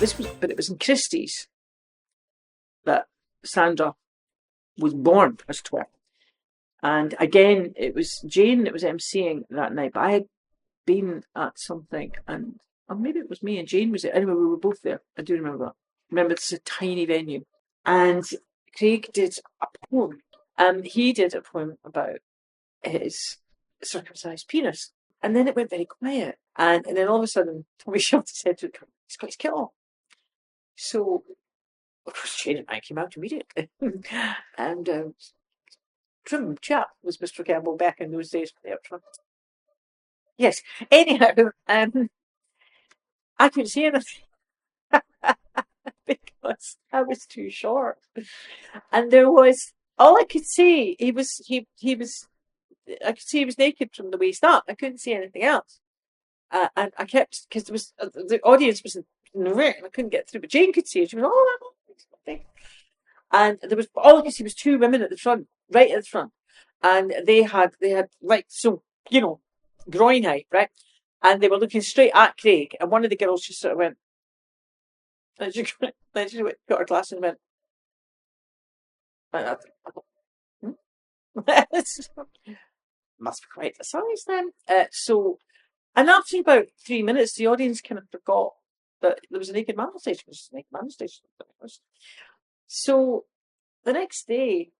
But it was in Christie's that Sandra was born as 12. And again, it was Jane that was emceeing that night, but I had been at something, and or maybe it was me and Jane was it. Anyway, we were both there. I do remember that. Remember, this is a tiny venue. And Craig did a poem. He did a poem about his circumcised penis. And then it went very quiet. And then all of a sudden, Tommy Shelton said to him, he's got his kit off. So, of course, Jane and I came out immediately. And trim chap was Mr. Campbell back in those days. Yes. Anyhow, I couldn't see anything because I was too short. And there was all I could see. He was. I could see he was naked from the waist up. I couldn't see anything else. And I kept because there was the audience was in the room. And I couldn't get through, but Jane could see it. She was and there was all I could see was two women at the front, right at the front, and they had like so groin height, right, and they were looking straight at Craig, and one of the girls just sort of went, then she got her glasses and went, must be quite the size then. And after about 3 minutes, the audience kind of forgot that there was a naked man on stage. It was a naked man on stage. So the next day,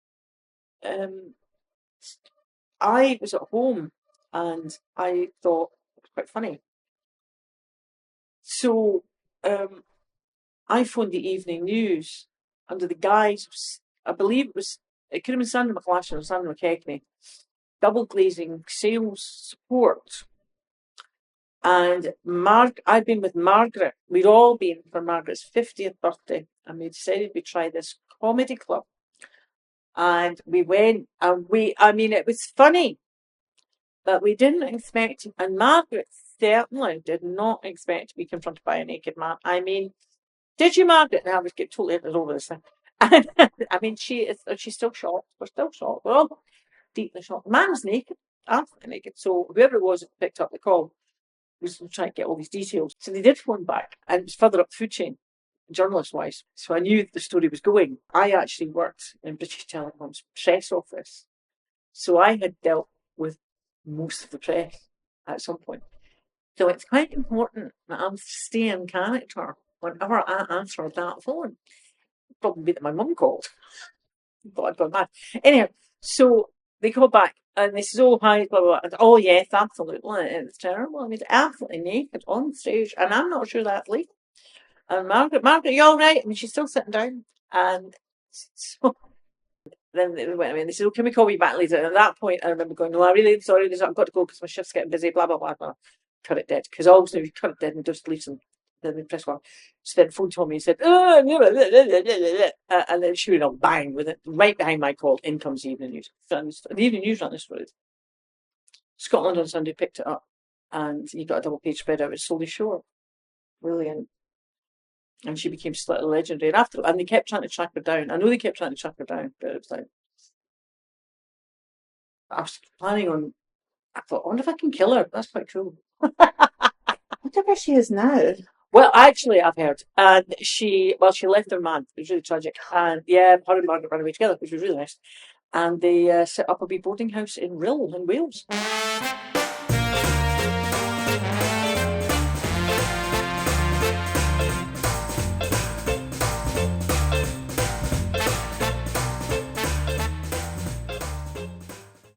I was at home and I thought it was quite funny. So I phoned the evening news under the guise of, I believe it could have been Sandra McKechnie or Sandra McKechnie, double glazing sales support. And I'd been with Margaret. We'd all been for Margaret's 50th birthday, and we decided we'd try this comedy club. And we went, and it was funny, but we didn't expect, and Margaret certainly did not expect to be confronted by a naked man. I mean, did you, Margaret? And I was getting totally over this thing. And, I mean, she's still shocked. We're still shocked. We're all deeply shocked. The man was naked, absolutely naked. So whoever it was that picked up the call was trying to get all these details. So they did phone back, and it was further up the food chain, journalist-wise. So I knew the story was going. I actually worked in British Telecom's press office. So I had dealt with most of the press at some point. So it's quite important that I'm stay in character whenever I answer that phone. Probably that my mum called. Thought I'd gone mad. Anyhow, so they called back and they said, "Oh, hi, blah, blah, blah." Oh, yes, absolutely. It's terrible. I mean, it's absolutely naked on stage, and I'm not sure that's legal. And Margaret, you all right? I mean, she's still sitting down. And so then they went away and they said, "Oh, can we call you back later?" And at that point, I remember going, "No, I'm really sorry. I've got to go because my shift's getting busy, blah, blah, blah, blah." Cut it dead. Because obviously, if you cut it dead and just leave some, then the press one. So then phone told me, he said, "Oh," and then sure enough, bang, with it right behind my call, in comes the evening news. The evening news ran this story. Scotland on Sunday picked it up, and you got a double page spread out. It's solely short. Brilliant. And she became slightly legendary. And they kept trying to track her down. I know they kept trying to track her down, but it was like, I was planning on, I thought, I wonder if I can kill her. That's quite cool. Whatever she is now. Well, actually, I've heard. And she left her man. It was really tragic. And yeah, her and Margaret ran away together, which was really nice. And they set up a wee boarding house in Rhyl in Wales.